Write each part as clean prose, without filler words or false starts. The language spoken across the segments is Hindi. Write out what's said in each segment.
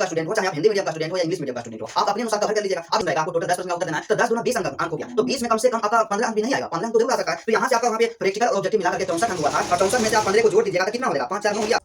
स्टूडेंट हो, चाहे आप हिंदी मीडियम का स्टूडेंट हो या इंग्लिश मीडियम का स्टूडेंट हो, आप अपने अनुसार कवर कर लीजिएगा। आप आपको टोटल 10% का उत्तर देना है, तो 10 दूना 20 अंक हो गया। तो 20 में कम से कम आपका 15 अंक भी नहीं आएगा, 15 अंक तो जरूर आ सकता है। तो यहाँ से आपका वहाँ पे प्रैक्टिकल और ऑब्जेक्टिव मिला करके 64 अंक हुआ था, और 64 में से आप 15 को जोड़ दीजिएगा तो कितना हो जाएगा, 5 4 हो गया।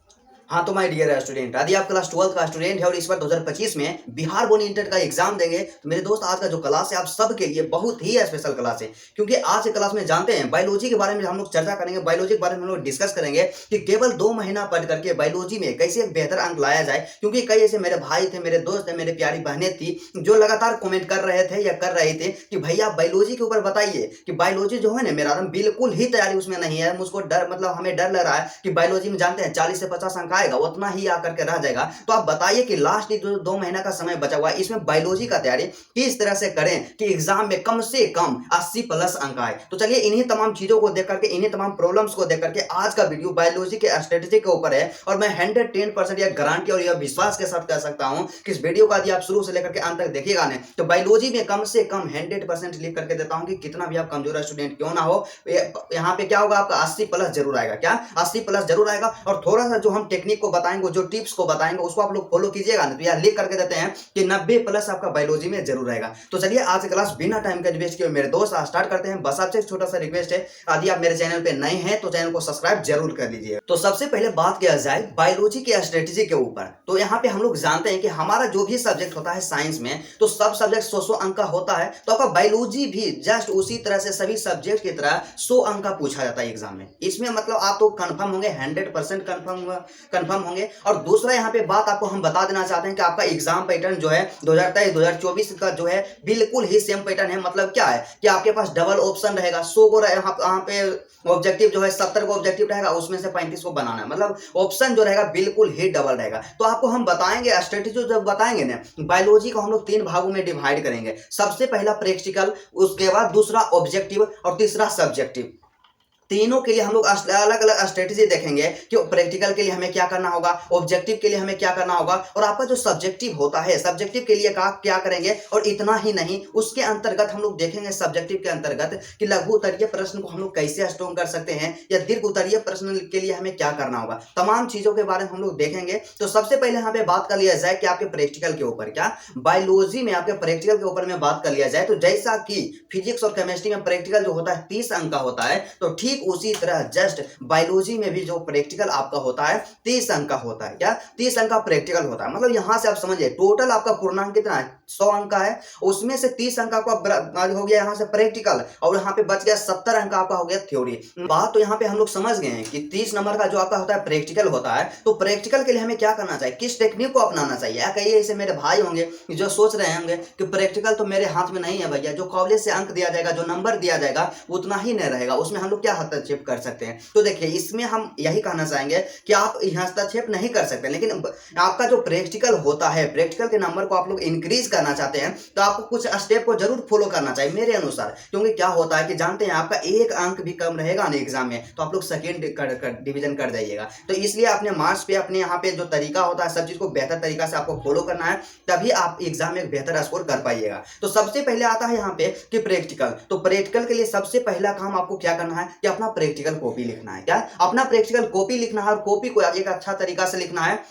हाँ तो माय डियर स्टूडेंट, यदि आप क्लास 12 का स्टूडेंट है और इस बार 2025 में बिहार बोर्ड इंटर का एग्जाम देंगे, तो मेरे दोस्त आज का जो क्लास है आप सबके लिए बहुत ही स्पेशल क्लास है। क्योंकि आज के क्लास में जानते हैं बायोलॉजी के बारे में हम लोग चर्चा करेंगे, बायोलॉजी के बारे में हम लोग डिस्कस करेंगे कि केवल 2 महीना पढ़ करके बायोलॉजी में कैसे एक बेहतर अंक लाया जाए। क्योंकि कई ऐसे मेरे भाई थे, मेरे दोस्त थे, मेरे प्यारी बहनें थी जो लगातार कॉमेंट कर रहे थे या कर रहे थे कि भैया बायोलॉजी के ऊपर बताइए कि बायोलॉजी जो है ना मेरा बिल्कुल ही तैयारी उसमें नहीं है, मुझको डर मतलब हमें डर लग रहा है कि बायोलॉजी में जानते हैं 40 से 50 अंक आएगा, उतना ही करके रह जाएगा। तो आप बताइए कि लास्ट जो 2 महीना का समय बचा हुआ है इसमें बायोलॉजी का तैयारी किस तरह से करें कि एग्जाम में कम से कम 80 प्लस अंक आए। तो चलिए इन्हीं तमाम चीजों को देख करके, इन्हीं तमाम प्रॉब्लम्स को देख करके आज का वीडियो बायोलॉजी के स्ट्रेटेजी के ऊपर है। और मैं 110% यह गारंटी और यह विश्वास के साथ कह सकता हूं कि इस वीडियो का यदि आप शुरू से लेकर के अंत तक देखिएगा ना, तो बायोलॉजी में कम से कम 100% लिख करके देता हूं कि कितना भी आप कमजोर स्टूडेंट क्यों ना हो, यहाँ पे क्या होगा आपका 80 प्लस जरूर आएगा। क्या 80 प्लस जरूर आएगा। और थोड़ा सा जो हम टेक्निक को बताएंगे, जो टिप्स को बताएंगे उसको आप लोग फॉलो कीजिएगा ना, तो यार लिख करके देते हैं कि 90 प्लस आपका बायोलॉजी में जरूर रहेगा। तो चलिए आज क्लास बिना टाइम के वेस्ट किए मेरे दोस्त स्टार्ट करते हैं। बस आपसे एक छोटा सा रिक्वेस्ट है, यदि आप मेरे चैनल पे नए हैं तो चैनल को सब्सक्राइब जरूर कर लीजिए। तो सबसे पहले बात किया जाए बायोलॉजी के स्ट्रेटेजी के ऊपर, तो यहाँ पे हम लोग जानते हैं कि हमारा जो भी सब्जेक्ट होता है साइंस में, तो सब सब्जेक्ट 100 अंक का होता है। तो आपका बायोलॉजी भी जस्ट उसी तरह से सभी सब्जेक्ट की तरह 100 अंक का पूछा जाता है एग्जाम में। इसमें मतलब आप तो कंफर्म होंगे, 100% कंफर्म होंगे। और दूसरा यहाँ पे बात आपको हम बता देना चाहते हैं कि आपका एग्जाम पैटर्न जो है 2023 2024 का जो है बिल्कुल ही सेम पैटर्न है। मतलब क्या है कि आपके पास डबल ऑप्शन रहेगा, 100 को यहाँ पे ऑब्जेक्टिव जो है 70 को ऑब्जेक्टिव रहेगा, उसमें से 35 को बनाना है। मतलब ऑप्शन जो रहेगा बिल्कुल ही डबल रहेगा। तो आपको हम बताएंगे स्ट्रेटेजी, जब बताएंगे ना बायोलॉजी को हम लोग 3 भागों में डिवाइड करेंगे। सबसे पहला प्रैक्टिकल, उसके बाद दूसरा ऑब्जेक्टिव और तीसरा सब्जेक्टिव। तीनों के लिए हम लोग अलग अलग स्ट्रेटेजी देखेंगे कि प्रैक्टिकल के लिए हमें क्या करना होगा, ऑब्जेक्टिव के लिए हमें क्या करना होगा, और आपका जो सब्जेक्टिव होता है सब्जेक्टिव के लिए क्या करेंगे। और इतना ही नहीं, उसके अंतर्गत हम लोग देखेंगे सब्जेक्टिव के अंतर्गत कि लघु उत्तरीय प्रश्न को हम लोग कैसे स्ट्रॉन्ग कर सकते हैं, या दीर्घ उत्तरीय प्रश्न के लिए हमें क्या करना होगा। तमाम चीजों के बारे में हम लोग देखेंगे। तो सबसे पहले यहाँ पे बात कर लिया जाए कि आपके प्रैक्टिकल के ऊपर, क्या बायोलॉजी में आपके प्रैक्टिकल के ऊपर में बात कर लिया जाए, तो जैसा कि फिजिक्स और केमिस्ट्री में प्रैक्टिकल जो होता है 30 अंक का होता है, तो ठीक उसी तरह जस्ट बायोलॉजी में भी जो प्रैक्टिकल आपका होता है 30 अंक का होता है। क्या 30 अंक का प्रैक्टिकल होता है। मतलब यहां से आप समझिए टोटल आपका पूर्णांक कितना है, 100 अंक का है। उसमें से 30 अंक आपका हो गया यहाँ से प्रैक्टिकल, और यहाँ पे बच गया 70 अंक आपका हो गया थ्योरी। बात तो यहाँ पे हम लोग समझ गए हैं कि 30 नंबर का जो आपका होता है प्रैक्टिकल होता है, तो प्रैक्टिकल के लिए हमें क्या करना चाहिए, किस टेक्निक को अपनाना चाहिए। कई ऐसे मेरे भाई होंगे जो सोच रहे होंगे कि प्रैक्टिकल तो मेरे हाथ में नहीं है भैया, जो कॉलेज से अंक दिया जाएगा, जो नंबर दिया जाएगा उतना ही नहीं रहेगा, उसमें हम लोग क्या हस्तक्षेप कर सकते हैं। तो देखिए इसमें हम यही कहना चाहेंगे कि आप हस्तक्षेप नहीं कर सकते, लेकिन आपका जो प्रैक्टिकल होता है, प्रैक्टिकल के नंबर को आप लोग इंक्रीज करना चाहते हैं, तो आपको कुछ स्टेप को जरूर फॉलो करना चाहिए मेरे अनुसार। क्योंकि क्या होता है कि जानते हैं आपका एक अंक भी कम रहेगा ना एग्जाम में, तो आप लोग सेकेंड डिवीजन कर जाइएगा। तो इसलिए अपने मार्क्स पे, अपने यहाँ पे जो तरीका होता है सब चीज को बेहतर तरीका से आपको फॉलो करना है, तभी आप एग्जाम में बेहतर स्कोर कर पाइएगा। तो सबसे पहले आता है यहाँ पे कि प्रैक्टिकल। तो प्रैक्टिकल के लिए सबसे पहला काम आपको क्या करना है कि अपना प्रैक्टिकल कॉपी लिखना है। क्या अपना प्रैक्टिकल कॉपी लिखना है, और कॉपी को एक अच्छा तरीका से लिखना है,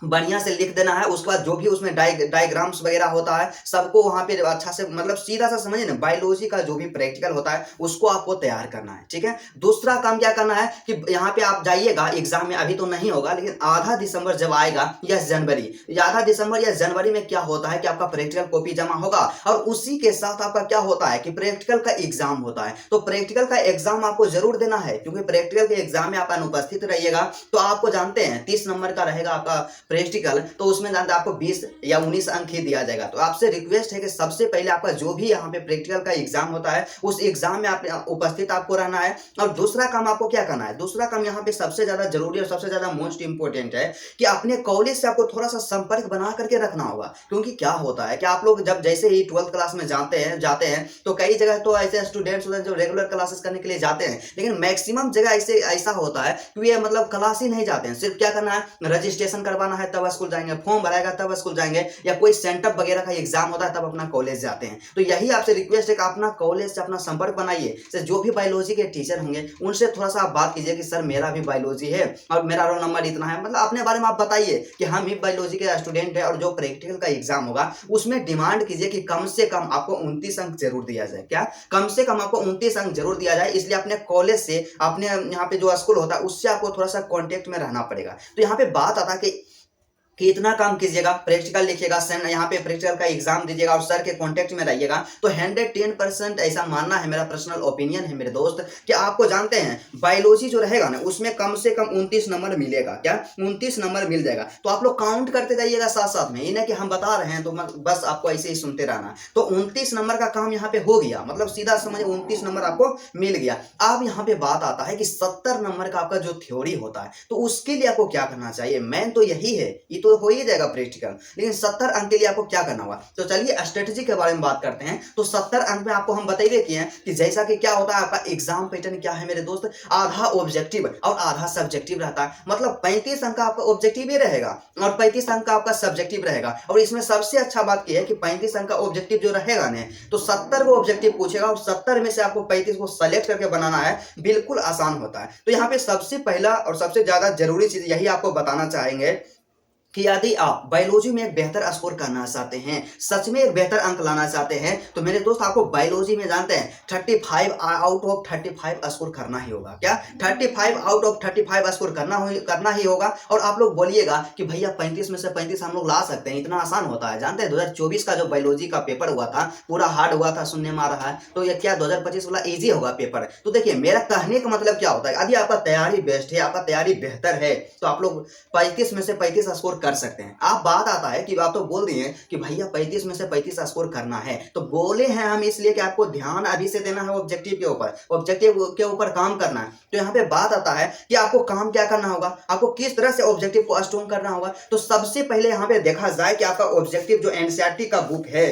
बढ़िया से लिख देना है। उसके बाद जो भी उसमें डायग्राम्स वगैरह होता है सबको वहां पे अच्छा से मतलब सीधा सा समझिए ना, बायोलॉजी का जो भी प्रैक्टिकल होता है उसको आपको तैयार करना है। ठीक है, दूसरा काम क्या करना है कि यहाँ पे आप जाइएगा एग्जाम में, अभी तो नहीं होगा लेकिन आधा दिसंबर जब आएगा या जनवरी, आधा दिसंबर या जनवरी में क्या होता है कि आपका प्रैक्टिकल कॉपी जमा होगा, और उसी के साथ आपका क्या होता है कि प्रैक्टिकल का एग्जाम होता है। तो प्रैक्टिकल का एग्जाम आपको जरूर देना है, क्योंकि प्रैक्टिकल के एग्जाम में आप अनुपस्थित रहिएगा तो आपको जानते हैं 30 नंबर का रहेगा आपका प्रैक्टिकल, तो उसमें जानते हैं आपको 20 या 19 अंक ही दिया जाएगा। तो आपसे रिक्वेस्ट है कि सबसे पहले आपका जो भी यहाँ पे प्रैक्टिकल का एग्जाम होता है उस एग्जाम में आप उपस्थित आपको रहना है। और दूसरा काम आपको क्या करना है, दूसरा काम यहाँ पे सबसे ज्यादा जरूरी और सबसे ज्यादा मोस्ट इंपोर्टेंट है कि अपने कॉलेज से आपको थोड़ा सा संपर्क बना करके रखना होगा। क्योंकि क्या होता है कि आप लोग जब जैसे ही 12th क्लास में जाते हैं तो कई जगह तो ऐसे स्टूडेंट्स होते हैं जो रेगुलर क्लासेस करने के लिए जाते हैं, लेकिन मैक्सिमम जगह ऐसा होता है कि ये मतलब क्लास ही नहीं जाते हैं, सिर्फ क्या करना है रजिस्ट्रेशन करवाना है तब स्कूल जाएंगे, फॉर्म भराएगा तब स्कूल जाएंगे, या कोई सेंटअप वगैरह का एग्जाम होता है तब अपना कॉलेज जाते हैं। तो यही आपसे रिक्वेस्ट है कि अपना कॉलेज से अपना संपर्क बनाइए, से जो भी बायोलॉजी के टीचर होंगे उनसे थोड़ा सा आप बात कीजिए कि सर मेरा भी बायोलॉजी है और मेरा रोल नंबर इतना है, मतलब अपने बारे में आप बताइए कि हम भी बायोलॉजी के स्टूडेंट है, और जो प्रैक्टिकल का एग्जाम होगा उसमें डिमांड कीजिए कि कम से कम आपको 29 अंक जरूर दिया जाए। क्या कम से कम आपको 29 अंक जरूर दिया जाए, इसलिए अपने कॉलेज से, अपने यहाँ पे जो स्कूल होता है उससे आपको थोड़ा सा कांटेक्ट में रहना पड़ेगा। तो यहाँ पे बात आता है कि इतना काम कीजिएगा, प्रैक्टिकल लिखिएगा, सन यहाँ पे प्रैक्टिकल का एग्जाम दीजिएगा और सर के कांटेक्ट में रहिएगा, तो 110% ऐसा मानना है, मेरा पर्सनल ओपिनियन है मेरे दोस्त, कि आपको जानते हैं बायोलॉजी जो रहेगा ना उसमें कम से कम 29 नंबर मिलेगा। क्या 29 नंबर मिल जाएगा। तो आप लोग काउंट करते जाइएगा साथ साथ में, ये नहीं कि हम बता रहे हैं तो बस आपको ऐसे ही सुनते रहना। तो 29 नंबर का काम यहाँ पे हो गया, मतलब सीधा समझ 29 नंबर आपको मिल गया। अब यहाँ पे बात आता है कि 70 नंबर का आपका जो थ्योरी होता है तो उसके लिए आपको क्या करना चाहिए। मेन तो यही है, ये तो हो ही जाएगा प्रैक्टिकल, लेकिन 70 अंक के लिए आपको क्या करना होगा। तो चलिए स्ट्रेटजी के बारे में बात करते हैं। तो 70 अंक में आपको हम बताइए किए हैं कि जैसा कि क्या होता है आपका एग्जाम पैटर्न क्या है मेरे दोस्त, आधा ऑब्जेक्टिव और आधा सब्जेक्टिव रहता है, मतलब 35 अंक का आपका ऑब्जेक्टिव ही रहेगा और 35 अंक का आपका सब्जेक्टिव रहेगा। और इसमें सबसे अच्छा बात यह है कि 35 अंक का ऑब्जेक्टिव जो रहेगा ना तो 70 को ऑब्जेक्टिव पूछेगा और 70 में से आपको 35 को सेलेक्ट करके बनाना है, बिल्कुल आसान होता है। तो यहाँ पे सबसे पहला और सबसे ज्यादा जरूरी चीज यही आपको बताना चाहेंगे कि यदि आप बायोलॉजी में एक बेहतर स्कोर करना चाहते हैं, सच में एक बेहतर अंक लाना चाहते हैं, तो मेरे दोस्त आपको बायोलॉजी में जानते हैं 35 आउट ऑफ 35 स्कोर करना ही होगा। क्या 35 आउट ऑफ 35 स्कोर करना ही होगा। और आप लोग बोलिएगा कि भैया 35 में से 35 हम लोग ला सकते हैं, इतना आसान होता है। जानते हैं 2024 का जो बायोलॉजी का पेपर हुआ था पूरा हार्ड हुआ था सुनने में आ रहा है, तो ये क्या 2025 वाला इजी होगा पेपर। तो देखिए मेरा कहने का मतलब क्या होता है, यदि आपका तैयारी बेस्ट है, आपका तैयारी बेहतर है, तो आप लोग 35 में से 35 स्कोर कर सकते हैं। आप बात आता है कि आप तो बोल दिए कि भैया 35 में से 35 स्कोर करना है, तो बोले हैं हम इसलिए कि आपको ध्यान अभी से देना है ऑब्जेक्टिव के ऊपर, ऑब्जेक्टिव के ऊपर काम करना है। तो यहाँ पे बात आता है कि आपको काम क्या करना होगा, आपको किस तरह से ऑब्जेक्टिव को स्ट्रॉन्ग करना होगा। तो सबसे पहले यहाँ पे देखा जाए कि आपका ऑब्जेक्टिव जो एनसीईआरटी का बुक है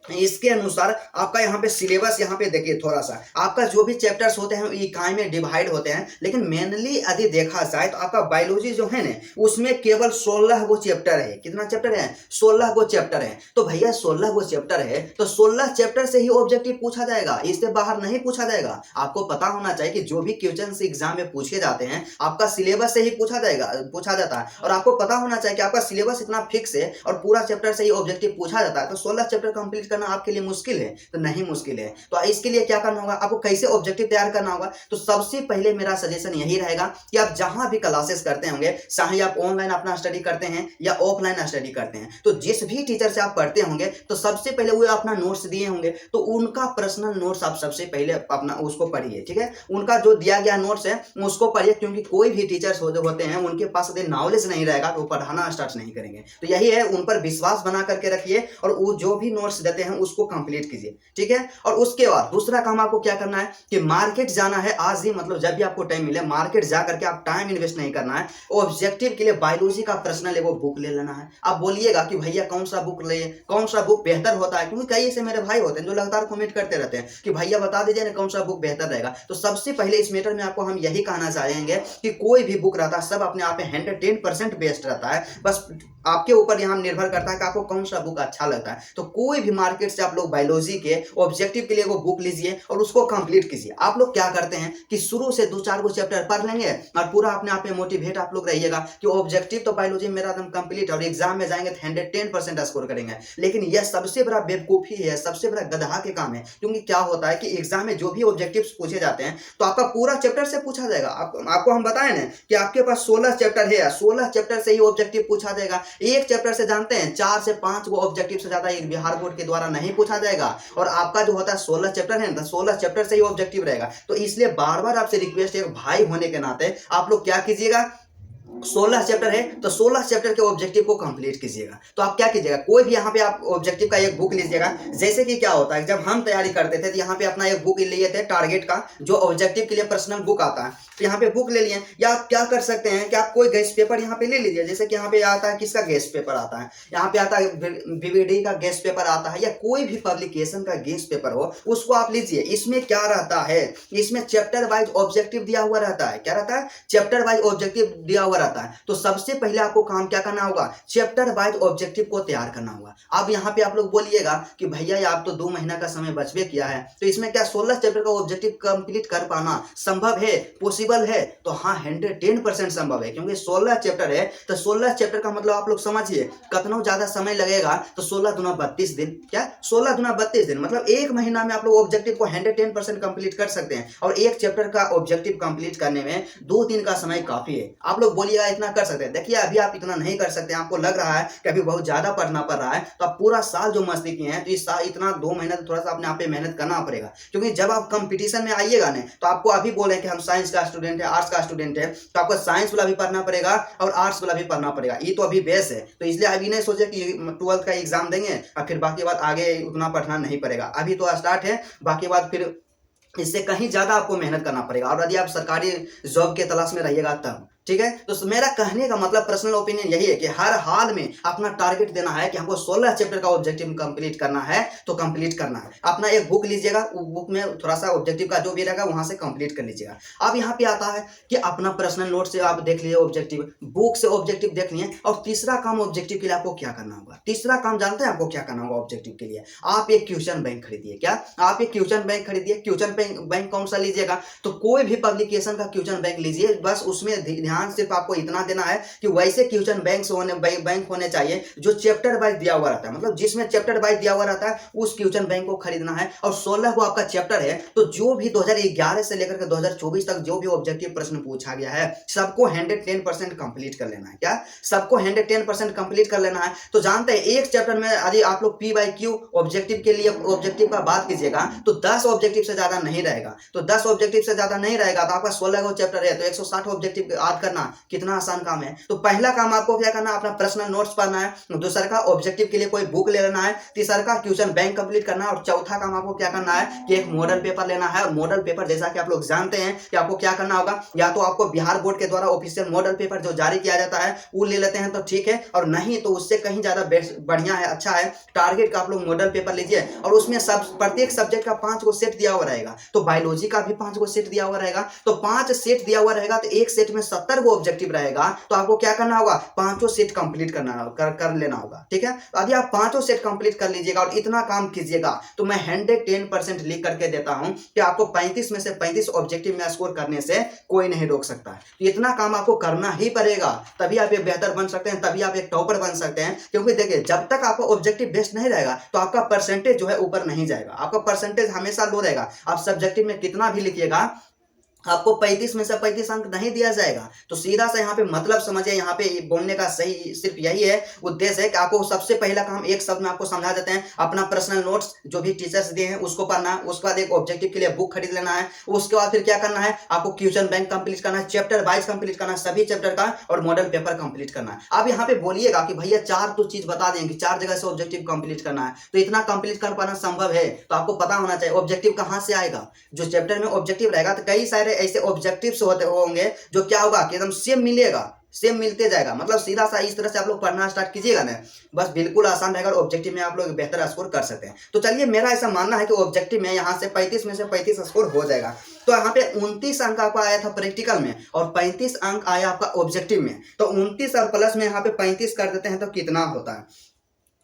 इसके अनुसार आपका यहाँ पे सिलेबस यहाँ पे देखिए, थोड़ा सा आपका जो भी चैप्टर्स होते हैं इकाई में डिवाइड होते हैं, लेकिन मेनली यदि देखा जाए तो आपका बायोलॉजी जो है ना उसमें केवल 16 गो चैप्टर है। कितना चैप्टर है? 16 गो चैप्टर है। तो भैया 16 गो चैप्टर है तो 16 चैप्टर से ही ऑब्जेक्टिव पूछा जाएगा, इससे बाहर नहीं पूछा जाएगा। आपको पता होना चाहिए कि जो भी क्वेश्चन एग्जाम में पूछे जाते हैं आपका सिलेबस से ही पूछा जाता है, और आपको पता होना चाहिए कि आपका सिलेबस इतना फिक्स है और पूरा चैप्टर से ही ऑब्जेक्टिव पूछा जाता है। तो 16 चैप्टर कंप्लीट करना आपके लिए मुश्किल है? तो नहीं मुश्किल है। तो इसके लिए क्या करना होगा, आपको कैसे ऑब्जेक्टिव तैयार करना होगा। तो सबसे पहले मेरा सजेशन यही रहेगा कि आप जहां भी क्लासेस करते होंगे, चाहे आप ऑनलाइन अपना स्टडी करते हैं या ऑफलाइन स्टडी करते हैं, तो जिस भी टीचर से आप पढ़ते होंगे तो सबसे पहले वो अपना नोट्स दिए होंगे, तो उनका पर्सनल नोट्स आप सबसे पहले अपना उसको पढ़िए। ठीक है, उनका जो दिया गया नोट्स है उसको पढ़िए, क्योंकि कोई भी टीचर्स होते हैं उनके पास यदि नॉलेज नहीं रहेगा तो वो पढ़ाना स्टार्ट नहीं करेंगे। तो यही है, उन पर विश्वास बना करके रखिए और वो जो भी नोट्स देते हैं उसको कंप्लीट कीजिए। ठीक है, और उसके बाद दूसरा काम आपको क्या करना है कि मार्केट जाना है आज ही, मतलब जब भी आपको टाइम मिले मार्केट जा करके आप टाइम इन्वेस्ट नहीं करना है। ऑब्जेक्टिव के लिए बायोलॉजी का पर्सनल वो बुक ले लेना है। आप बोलिएगा कि भैया कौन सा बुक ले, कौन सा बुक बेहतर होता है, क्योंकि कई ऐसे मेरे भाई होते हैं जो लगातार कमेंट करते रहते हैं कि भैया बता दीजिए ना कौन सा बुक बेहतर रहेगा। तो सबसे पहले इस मैटर में आपको हम यही कहना चाहेंगे कि कोई भी बुक रहता है सब अपने आप में 110% बेस्ट रहता है, बस आपके ऊपर यहाँ निर्भर करता है कि आपको कौन सा बुक अच्छा लगता है। तो कोई भी मार्केट से आप लोग बायोलॉजी के ऑब्जेक्टिव के लिए वो बुक लीजिए और उसको कंप्लीट कीजिए। आप लोग क्या करते हैं कि शुरू से 2-4 गो चैप्टर पढ़ लेंगे और पूरा अपने आप में मोटिवेट आप लोग रहिएगा कि ऑब्जेक्टिव तो बायोलॉजी मेरा एकदम कंप्लीट है और एग्जाम में जाएंगे तो 110% स्कोर करेंगे। लेकिन यह सबसे बड़ा बेवकूफी है, सबसे बड़ा गधा के काम है। क्योंकि क्या होता है कि एग्जाम में जो भी ऑब्जेक्टिव्स पूछे जाते हैं तो आपका पूरा चैप्टर से पूछा जाएगा। आपको हम बताएं ना कि आपके पास 16 चैप्टर है, 16 चैप्टर से ही ऑब्जेक्टिव पूछा जाएगा। एक चैप्टर से जानते हैं 4 से 5 वो ऑब्जेक्टिव से ज्यादा एक बिहार बोर्ड के द्वारा नहीं पूछा जाएगा। और आपका जो होता है 16 चैप्टर है ना, 16 चैप्टर से ही ऑब्जेक्टिव रहेगा। तो इसलिए बार बार आपसे रिक्वेस्ट है, भाई होने के नाते आप लोग क्या कीजिएगा, 16 चैप्टर है तो 16 चैप्टर के ऑब्जेक्टिव को कंप्लीट कीजिएगा। तो आप क्या कीजिएगा, कोई भी यहाँ पे आप ऑब्जेक्टिव का एक बुक लीजिएगा। जैसे कि क्या होता है जब हम तैयारी करते थे तो यहाँ पे अपना एक बुक लिए थे टारगेट का, जो ऑब्जेक्टिव के लिए पर्सनल बुक आता है, तो यहाँ पे बुक ले लिए। या आप क्या कर सकते हैं कि आप कोई गेस्ट पेपर यहाँ पे ले लीजिए। जैसे कि यहाँ पे आता है किसका गेस्ट पेपर आता है, यहाँ पे आता है बीवीडी का गेस्ट पेपर आता है, या कोई भी पब्लिकेशन का गेस्ट पेपर हो उसको आप लीजिए। इसमें क्या रहता है, इसमें चैप्टर वाइज ऑब्जेक्टिव दिया हुआ रहता है। क्या रहता है? चैप्टर वाइज ऑब्जेक्टिव दिया हुआ रहता है। आता है, तो सबसे पहले आपको काम क्या करना होगा, चैप्टर वाइज ऑब्जेक्टिव को तैयार करना होगा। अब यहाँ पे आप लोग बोलिएगा कि भैया आप तो 2 महीना का समय बचबे किया है, तो इसमें क्या 16 चैप्टर का ऑब्जेक्टिव कंप्लीट कर पाना संभव है, पॉसिबल है? तो हाँ, 110% संभव है, क्योंकि 16 चैप्टर है, तो 16 चैप्टर का मतलब आप लोग समझिए कितना ज्यादा समय लगेगा। तो 16 दूना 32 दिन, क्या 16 दूना 32 दिन, मतलब 1 महीना में आप लोग ऑब्जेक्टिव को 110% कंप्लीट कर सकते हैं। और एक चैप्टर का ऑब्जेक्टिव कंप्लीट करने में 2 दिन का समय काफी है। आप लोग बोलिएगा इतना कर सकते हैं, देखिए अभी आप इतना नहीं कर सकते, आपको लग रहा है कि अभी बहुत ज्यादा पढ़ना पड़ रहा है, तो आप पूरा साल जो मस्ती किए हैं, तो इस साल इतना 2 महीना तो थोड़ा सा अपने आप पे मेहनत करना पड़ेगा। क्योंकि जब आप कंपटीशन में आइएगा ना, तो आपको अभी बोले कि हम साइंस का स्टूडेंट है, आर्ट्स का स्टूडेंट है, तो आपको साइंस वाला भी पढ़ना पड़ेगा और आर्ट्स वाला भी पढ़ना पड़ेगा। ये तो अभी बेस है, तो इसलिए अभी नहीं सोचे कि 12th का एग्जाम देंगे और फिर बाकी बात आगे उतना पढ़ना नहीं पड़ेगा। अभी तो स्टार्ट है, बाकी बात फिर इससे कहीं ज्यादा आपको मेहनत करना पड़ेगा। और यदि आप सरकारी जॉब के तलाश में रहिएगा तब, ठीक है। तो मेरा कहने का मतलब पर्सनल ओपिनियन यही है कि हर हाल में अपना टारगेट देना है कि हमको 16 चैप्टर का ऑब्जेक्टिव कंप्लीट करना है, तो कंप्लीट करना है। अपना एक बुक लीजिएगा, बुक में थोड़ा सा ऑब्जेक्टिव का जो भी रहेगा वहां से कंप्लीट कर लीजिएगा। अब यहाँ पे आता है कि अपना पर्सनल नोट से आप देख लीजिए ऑब्जेक्टिव, बुक से ऑब्जेक्टिव देख लिए। और तीसरा काम ऑब्जेक्टिव के लिए आपको क्या करना होगा, तीसरा काम जानते हैं आपको क्या करना होगा ऑब्जेक्टिव के लिए? आप एक क्वेश्चन बैंक खरीदिए। क्या आप एक क्वेश्चन बैंक खरीदिए? क्वेश्चन बैंक कौन सा लीजिएगा? तो कोई भी पब्लिकेशन का क्वेश्चन बैंक लीजिए, बस उसमें ध्यान सिर्फ आपको इतना देना है कि वैसे क्वेश्चन बैंक होने चाहिए जो चैप्टर वाइज दिया हुआ रहता है, मतलब जिसमें चैप्टर वाइज दिया हुआ रहता है उस क्वेश्चन बैंक को खरीदना है। और 16 को आपका चैप्टर है, तो जो भी 2011 से लेकर के 2024 तक जो भी ऑब्जेक्टिव प्रश्न पूछा गया है, सबको 110% कंप्लीट कर लेना है। क्या सबको 110% कंप्लीट कर लेना है? तो जानते हैं एक चैप्टर में यदि आप लोग PYQ ऑब्जेक्टिव के लिए ऑब्जेक्टिव का बात कीजिएगा तो 10 ऑब्जेक्टिव से ज्यादा नहीं रहेगा। तो 10 ऑब्जेक्टिव से ज्यादा नहीं रहेगा, तो आपका 16 को चैप्टर है, तो 160 ऑब्जेक्टिव याद करना कितना आसान काम है। तो पहला काम आपको क्या करना है, अपना पर्सनल नोट्स पढ़ना है। दूसरा का ऑब्जेक्टिव के लिए कोई बुक ले लेना है। तीसरा का क्वेश्चन बैंक कंप्लीट करना है। और चौथा काम आपको क्या करना है कि एक मॉडल पेपर लेना है। और मॉडल पेपर जैसा कि आप लोग जानते हैं कि आपको क्या करना होगा, या तो आपको बिहार बोर्ड के द्वारा ऑफिशियल मॉडल पेपर जो जारी किया जाता है वो ले लेते हैं तो ठीक है, और नहीं तो उससे कहीं ज्यादा बढ़िया है, अच्छा है, टारगेट का आप लोग मॉडल पेपर लीजिए। और उसमें प्रत्येक सब्जेक्ट का 5 को सेट दिया हुआ रहेगा, तो बायोलॉजी का भी 5 को सेट दिया हुआ रहेगा। तो 5 सेट दिया हुआ रहेगा, तो एक सेट में 70 को ऑब्जेक्टिव रहेगा। तो आपको क्या करना होगा, 5 सेट कंप्लीट कर लेना होगा, ठीक है। तो यदि आप 5 सेट कंप्लीट कर लीजिएगा और इतना काम कीजिएगा, तो मैं 110% लिख करके देता हूं कि आपको 35 में से 35 ऑब्जेक्टिव में स्कोर करने से कोई नहीं रोक सकता है। तो इतना काम आपको करना ही पड़ेगा, तभी आप एक बेहतर बन सकते हैं, तभी आप एक टॉपर बन सकते हैं। क्योंकि देखिए जब तक आपका ऑब्जेक्टिव बेस्ट नहीं रहेगा तो आपका परसेंटेज जो है ऊपर नहीं जाएगा, आपका परसेंटेज हमेशा लो रहेगा। आप सब्जेक्टिव में कितना भी लिखिएगा, आपको 35 में से 35 अंक नहीं दिया जाएगा। तो सीधा सा यहाँ पे मतलब समझिए, यहाँ पे बोलने का सही सिर्फ यही है, उद्देश्य है कि आपको सबसे पहला काम एक शब्द में आपको समझा देते हैं, अपना पर्सनल नोट्स जो भी टीचर्स दिए हैं उसको पढ़ना है। उसके बाद एक ऑब्जेक्टिव के लिए बुक खरीद लेना है। उसके बाद फिर क्या करना है, आपको क्वेश्चन बैंक कंप्लीट करना है, चैप्टर वाइज कंप्लीट करना है सभी चैप्टर का, और मॉडल पेपर कंप्लीट करना है। आप यहाँ पे बोलिएगा कि भैया 4 तो चीज बता दें कि 4 जगह से ऑब्जेक्टिव कंप्लीट करना है, तो इतना कंप्लीट कर पाना संभव है? तो आपको पता होना चाहिए ऑब्जेक्टिव कहाँ से आएगा। जो चैप्टर में ऑब्जेक्टिव रहेगा तो कई सारे ऐसे ऑब्जेक्टिव होते होंगे जो क्या होगा कि एकदम सेम मिलेगा, सेम मिलते जाएगा। मतलब सीधा सा इस तरह से आप लोग पढ़ना स्टार्ट कीजिएगा ना, बस बिल्कुल आसान रहेगा और ऑब्जेक्टिव में आप लोग बेहतर स्कोर कर सकते हैं। तो चलिए मेरा ऐसा मानना है कि ऑब्जेक्टिव में यहाँ से 35 में से 35 स्कोर हो जाएगा। तो यहाँ पे 29 अंक आपका आया था प्रैक्टिकल में और 35 अंक आया आपका ऑब्जेक्टिव में। तो 29 और प्लस में यहाँ पे 35 कर देते हैं तो कितना होता है,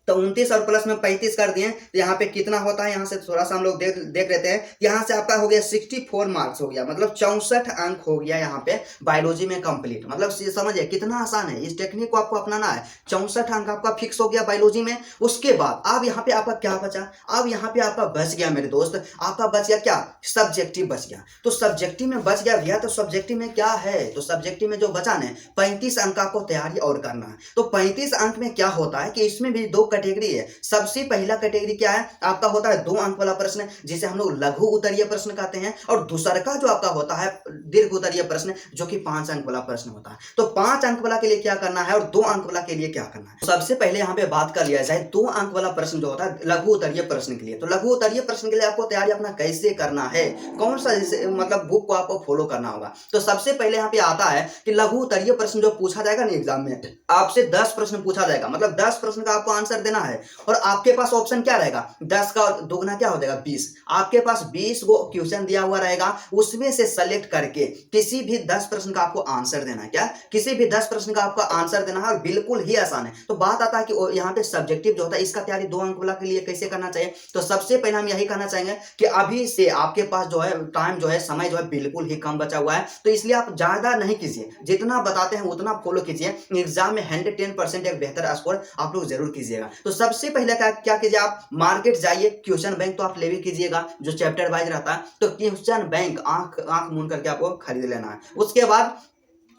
तो 29 और प्लस में 35 कर दिए तो यहाँ पे कितना होता है, यहाँ से थोड़ा सा हम लोग देख लेते हैं। यहाँ से आपका हो गया 64 मार्क्स हो गया, मतलब 64 अंक हो गया यहाँ पे बायोलॉजी में कंप्लीट। मतलब समझिए कितना आसान है, इस टेक्निक को आपको अपनाना है। 64 अंक आपका फिक्स हो गया बायोलॉजी में। उसके बाद अब यहाँ पे आपका क्या बचा, अब यहाँ पे आपका बच गया मेरे दोस्त, आपका बच गया क्या, सब्जेक्टिव बच गया। तो सब्जेक्टिव में बच गया भैया, तो सब्जेक्टिव में क्या है, तो सब्जेक्टिव में जो बचा ना 35 अंक आपको तैयारी और करना है। तो 35 अंक में क्या होता है कि इसमें भी 2 कैटेगरी है। सबसे पहला कैटेगरी क्या है आपका, होता है 2 अंक वाला प्रश्न जिसे हम लोग लघु उत्तरीय प्रश्न कहते हैं, और दूसरा का जो आपका होता है दीर्घ उत्तरीय प्रश्न जो कि 5 अंक वाला प्रश्न होता है। तो 5 अंक वाला के लिए क्या करना है और 2 अंक वाला के लिए क्या करना है। सबसे पहले यहाँ पे बात कर लिया जाए 2 अंक वाला प्रश्न जो होता है लघु उत्तरीय प्रश्न के लिए। तो लघु उत्तरीय प्रश्न के लिए आपको तैयारी अपना कैसे करना है, कौन सा मतलब बुक को आपको फॉलो करना होगा। तो सबसे पहले यहाँ पे आता है कि लघु उत्तरीय प्रश्न जो पूछा जाएगा ना एग्जाम में, आपसे 10 प्रश्न पूछा जाएगा, मतलब 10 प्रश्न का आपको आंसर देना है और आपके पास ऑप्शन क्या रहेगा, 10 का दुगना क्या हो जाएगा 20। आपके पास 20 को क्वेश्चन दिया हुआ रहेगा, उसमें से सेलेक्ट करके किसी भी 10 प्रश्न का आपको आंसर देना है। क्या, किसी भी 10 प्रश्न का आपका आंसर देना है और बिल्कुल ही आसान है। तो बात आता है कि यहाँ पे सब्जेक्टिव जो होता है इसका तैयारी 2 अंक वाला के लिए कैसे करना चाहिए। तो सबसे पहले हम यही कहना चाहेंगे कि अभी से आपके पास जो है टाइम जो है, समय जो है बिल्कुल ही कम बचा हुआ है। तो इसलिए आप ज्यादा नहीं कीजिए, जितना बताते हैं उतना फॉलो कीजिए। एग्जाम में 110% एक बेहतर स्कोर आप लोग जरूर कीजिएगा। तो सबसे पहले क्या कीजिए, आप मार्केट जाइए, क्वेश्चन बैंक तो आप ले भी कीजिएगा जो चैप्टर वाइज रहता है। तो क्वेश्चन बैंक आंख मूंद करके आपको खरीद लेना है। उसके बाद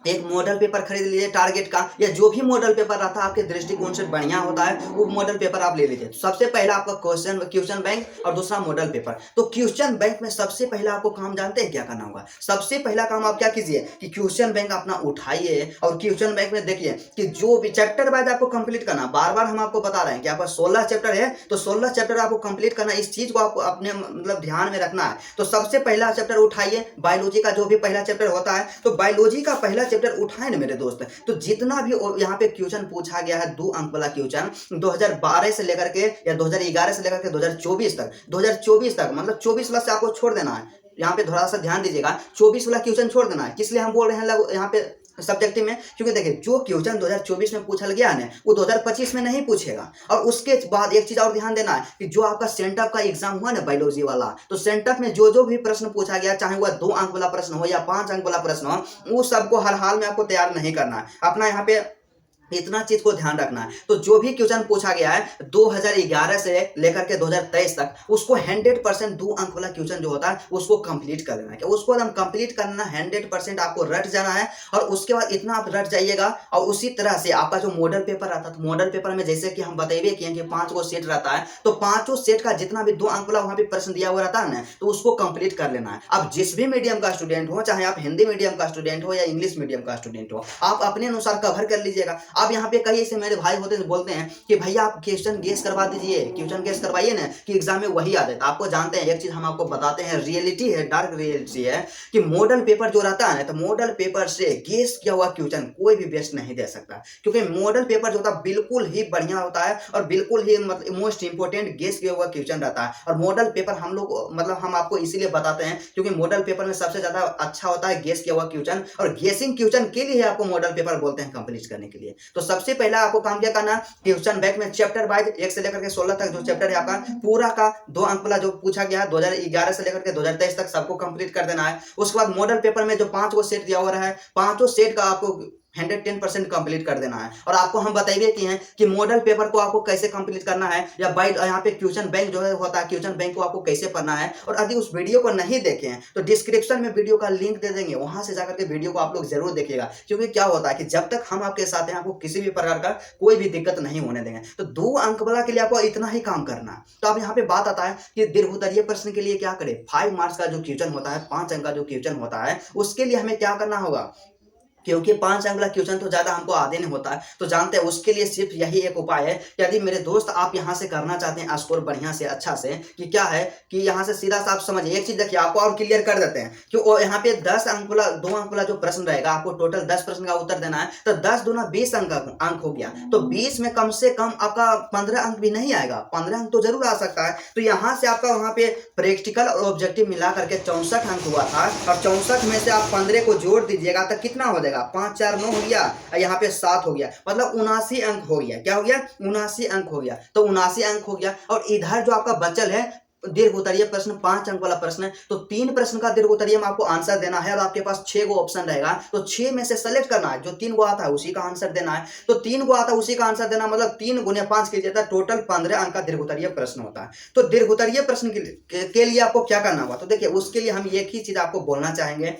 एक मॉडल पेपर खरीद लीजिए टारगेट का, या जो भी मॉडल पेपर रहता है आपके दृष्टिकोण से बढ़िया होता है वो मॉडल पेपर आप ले लीजिए। तो सबसे पहला आपका क्वेश्चन बैंक और दूसरा मॉडल पेपर। तो क्वेश्चन बैंक में सबसे पहला आपको काम जानते हैं क्या करना होगा। सबसे पहला काम आप क्या कीजिए कि क्वेश्चन बैंक अपना उठाइए और क्वेश्चन बैंक में देखिए कि जो भी चैप्टर वाइज आपको कंप्लीट करना। बार बार हम आपको बता रहे हैं कि आपका 16 चैप्टर है, तो 16 चैप्टर आपको कंप्लीट करना, इस चीज को आपको अपने मतलब ध्यान में रखना है। तो सबसे पहला चैप्टर उठाइए, बायोलॉजी का जो भी पहला चैप्टर होता है, तो बायोलॉजी का पहला चैप्टर उठाए ना मेरे दोस्त। तो जितना भी यहाँ पे क्वेश्चन पूछा गया है 2 अंक वाला क्वेश्चन 2012 से लेकर के या 2011 से लेकर के 2024 तक, 2024 तक मतलब 24 वाला से आपको छोड़ देना है। यहाँ पे थोड़ा सा ध्यान दीजिएगा, 24 वाला क्वेश्चन छोड़ देना है। किस लिए हम बोल रहे हैं यहाँ पे सब्जेक्टिव में, क्योंकि देखिए जो क्वेश्चन 2024 में पूछा गया है वो 2025 में नहीं पूछेगा। और उसके बाद एक चीज और ध्यान देना है कि जो आपका सेंटअप का एग्जाम हुआ ना बायोलॉजी वाला, तो सेंटअप में जो भी प्रश्न पूछा गया, चाहे वह 2 अंक वाला प्रश्न हो या 5 अंक वाला प्रश्न हो, वो सबको हर हाल में आपको तैयार नहीं करना है। अपना यहाँ पे इतना चीज को ध्यान रखना है। तो जो भी क्वेश्चन पूछा गया है 2011 से लेकर के 2023 तक, उसको 100% 2 अंक वाला क्वेश्चन जो होता है उसको कंप्लीट कर लेना है। उसको एकदम कंप्लीट करना, 100% आपको रट जाना है। और उसके बाद इतना आप रट जाइएगा। और उसी तरह से आपका जो मॉडल पेपर आता है, तो मॉडल पेपर में जैसे कि हम बताइए किए कि 5 को सेट रहता है, तो 5 सेट का जितना भी 2 अंक वाला वहां पे प्रश्न दिया हुआ रहता है ना, तो उसको कंप्लीट कर लेना है। अब जिस भी मीडियम का स्टूडेंट हो, चाहे आप हिंदी मीडियम का स्टूडेंट हो या इंग्लिश मीडियम का स्टूडेंट हो, आप अपने अनुसार कवर कर लीजिएगा। अब यहाँ पे कई ऐसे मेरे भाई होते हैं बोलते हैं कि भैया आप क्वेश्चन गेस करवा दीजिए, क्वेश्चन गेस करवाइए ना कि एग्जाम में वही आ जाता है। आपको जानते हैं एक चीज हम आपको बताते हैं, रियलिटी है, डार्क रियलिटी है कि मॉडल पेपर जो रहता है ना, तो मॉडल पेपर से गेस किया हुआ क्वेश्चन कोई भी बेस्ट नहीं दे सकता। क्योंकि मॉडल पेपर जो होता है बिल्कुल ही बढ़िया होता है और बिल्कुल ही मतलब मोस्ट इंपोर्टेंट गेस किया हुआ क्वेश्चन रहता है। और मॉडल पेपर हम लोग मतलब हम आपको इसीलिए बताते हैं क्योंकि मॉडल पेपर में सबसे ज्यादा अच्छा होता है गेस किया हुआ क्वेश्चन, और गेसिंग क्वेश्चन के लिए आपको मॉडल पेपर बोलते हैं कंप्लीट करने के लिए। तो सबसे पहला आपको काम क्या करना, क्वेश्चन बैंक में चैप्टर वाइज 1 से लेकर के 16 तक जो चैप्टर है आपका पूरा का 2 अंक वाला जो पूछा गया 2011 से लेकर के 2023 तक सबको कंप्लीट कर देना है। उसके बाद मॉडल पेपर में जो 5 को सेट दिया हुआ है, 5 सेट का आपको 110% कंप्लीट कर देना है। और आपको हम बताइए कि हैं कि मॉडल पेपर को आपको कैसे कंप्लीट करना है, या बाइट यहाँ पे क्वेश्चन बैंक जो है होता है, क्वेश्चन बैंक को आपको कैसे पढ़ना है। और यदि उस वीडियो को नहीं देखे हैं तो डिस्क्रिप्शन में वीडियो का लिंक दे देंगे, वहां से जाकर के वीडियो को आप लोग जरूर देखिएगा। क्योंकि क्या होता है कि जब तक हम आपके साथ हैं आपको किसी भी प्रकार का कोई भी दिक्कत नहीं होने देंगे। तो 2 अंक वाला के लिए आपको इतना ही काम करना है। तो अब यहाँ पे बात आता है कि दीर्घोत्तरीय प्रश्न के लिए क्या करें। 5 मार्क्स का जो क्वेश्चन होता है, 5 अंक का जो क्वेश्चन होता है, उसके लिए हमें क्या करना होगा, क्योंकि 5 अंक वाला क्वेश्चन तो ज्यादा हमको आदि नहीं होता है। तो जानते हैं उसके लिए सिर्फ यही एक उपाय है कि यदि मेरे दोस्त आप यहाँ से करना चाहते हैं स्कोर बढ़िया से अच्छा से, कि क्या है कि यहाँ से सीधा सा आप समझिए एक चीज देखिए, आपको और क्लियर कर देते हैं कि यहाँ पे 10 अंक वाला 2 अंक वाला जो प्रश्न रहेगा, आपको टोटल 10 प्रश्न का उत्तर देना है। तो 10 दूना 20 अंक हो गया। तो 20 में कम से कम आपका 15 अंक भी नहीं आएगा, 15 अंक तो जरूर आ सकता है। तो यहाँ से आपका वहाँ पे प्रैक्टिकल और ऑब्जेक्टिव मिला करके 64 अंक हुआ था, और 64 में से आप 15 को जोड़ दीजिएगा तो कितना हो जाएगा, 5 4 9 हो गया, यहाँ पे 7 हो गया, मतलब 79 अंक हो गया। क्या हो गया, 79 अंक हो गया। तो 79 अंक हो गया। और इधर जो आपका बचल है दीर्घोत्तरीय प्रश्न 5 अंक वाला प्रश्न है, तो 3 प्रश्न का दीर्घोत्तरीय में आपको आंसर देना है। और आपके पास 6 गो ऑप्शन रहेगा, तो 6 में से सेलेक्ट करना है, जो 3 गो आता है उसी का आंसर देना है। तो 3 गो आता है उसी का आंसर देना, मतलब 3 गुने 5 कीजिए तो टोटल 15 अंक का दीर्घोत्तरीय प्रश्न होता है। तो दीर्घोत्तरीय प्रश्न के लिए आपको क्या करना होगा, तो देखिए उसके लिए हम एक ही चीज आपको बोलना चाहेंगे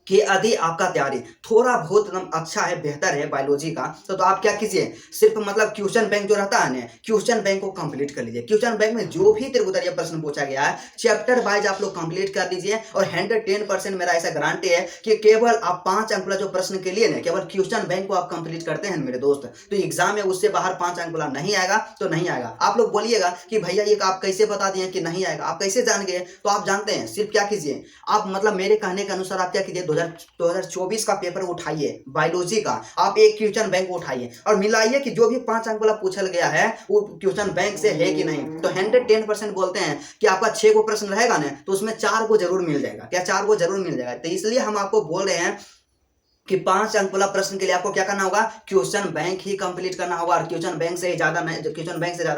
कि यदि आपका तैयारी थोड़ा बहुत अच्छा है, बेहतर है बायोलॉजी का, तो आप क्या कीजिए, सिर्फ मतलब क्वेश्चन बैंक जो रहता है ना, क्वेश्चन बैंक को कंप्लीट कर लीजिए। क्वेश्चन बैंक में जो भी दीर्घोत्तरीय प्रश्न पूछा गया है चैप्टर वाइज आप लोग कंप्लीट कर लीजिए। और 110% मेरा ऐसा गारंटी है कि केवल आप 5 अंक वाला जो प्रश्न के लिए ना केवल क्वेश्चन बैंक को आप कंप्लीट करते हैं मेरे दोस्त, तो एग्जाम में उससे बाहर 5 अंक वाला नहीं आएगा, तो नहीं आएगा। आप लोग बोलिएगा कि भैया ये आप कैसे बता दिए कि नहीं आएगा, आप कैसे जान गए, तो आप जानते हैं सिर्फ क्या कीजिए, आप मतलब मेरे कहने के अनुसार आप क्या कीजिए, 2024 का पेपर उठाइए बायोलॉजी का, आप एक क्वेश्चन बैंक उठाइए और मिलाइए कि जो भी 5 अंक वाला पूछा गया है वो क्वेश्चन बैंक से है कि नहीं। तो 110% बोलते हैं कि आपका 6 को प्रश्न रहेगा ना तो उसमें 4 को जरूर मिल जाएगा। क्या 4 को जरूर मिल जाएगा। तो इसलिए हम आपको बोल रहे हैं कि 5 अंक वाला प्रश्न के लिए आपको क्या करना होगा, क्वेश्चन बैंक ही कंप्लीट करना होगा और क्वेश्चन बैंक से ज्यादा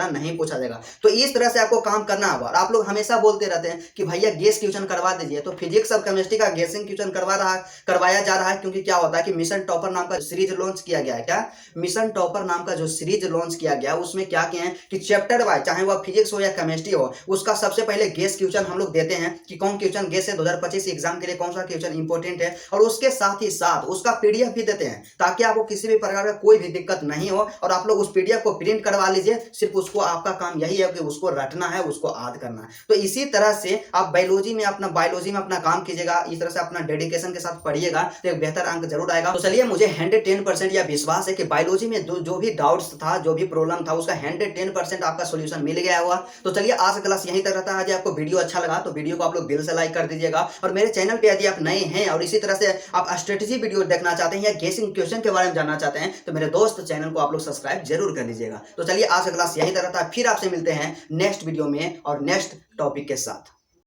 नहीं पूछा जाएगा। तो इस तरह से आपको काम करना होगा। और आप लोग हमेशा बोलते रहते हैं कि भैया गेस क्वेश्चन करवा दीजिए, तो फिजिक्स और केमिस्ट्री का गेसिंग क्वेश्चन करवाया जा रहा है। क्योंकि क्या होता है कि मिशन टॉपर नाम का सीरीज लॉन्च किया गया है। क्या मिशन टॉपर नाम का जो सीरीज लॉन्च किया गया उसमें क्या किया है कि चैप्टर वाइज, चाहे वह फिजिक्स हो या केमिस्ट्री हो, उसका सबसे पहले गेस क्वेश्चन हम लोग देते हैं कि कौन क्वेश्चन गेस है 2025 एग्जाम के लिए, कौन सा क्वेश्चन इंपॉर्टेंट है, और उसके साथ ही साथ उसका पीडीएफ भी देते हैं ताकि आपको किसी भी प्रकार का कोई भी दिक्कत नहीं हो। और आप लोग उस पीडीएफ को प्रिंट करवा लीजिए। सिर्फ उसको, आपका काम यही है कि उसको रटना है, उसको याद करना है। तो इसी तरह से आप बायोलॉजी में अपना काम कीजिएगा। इस तरह से अपना डेडिकेशन के साथ पढ़िएगा तो एक बेहतर अंक जरूर आएगा। तो चलिए, मुझे 110% यह विश्वास है कि बायोलॉजी में जो भी डाउट्स था, जो भी प्रॉब्लम था, उसका 110% आपका सोल्यूशन मिल गया होगा। तो चलिए, आज का क्लास यहीं तक रहता है। यदि आपको वीडियो अच्छा लगा तो वीडियो को आप लोग दिल से लाइक कर दीजिएगा। और मेरे चैनल पे यदि आप नए हैं और इसी तरह से आप स्ट्रेटेजी वीडियो देखना चाहते हैं या गेसिंग क्वेश्चन के बारे में जानना चाहते हैं तो मेरे दोस्त चैनल को आप लोग सब्सक्राइब जरूर कर लीजिएगा। तो चलिए, आज का क्लास यहीं तक रहता है। फिर आपसे मिलते हैं नेक्स्ट वीडियो में और नेक्स्ट टॉपिक के साथ।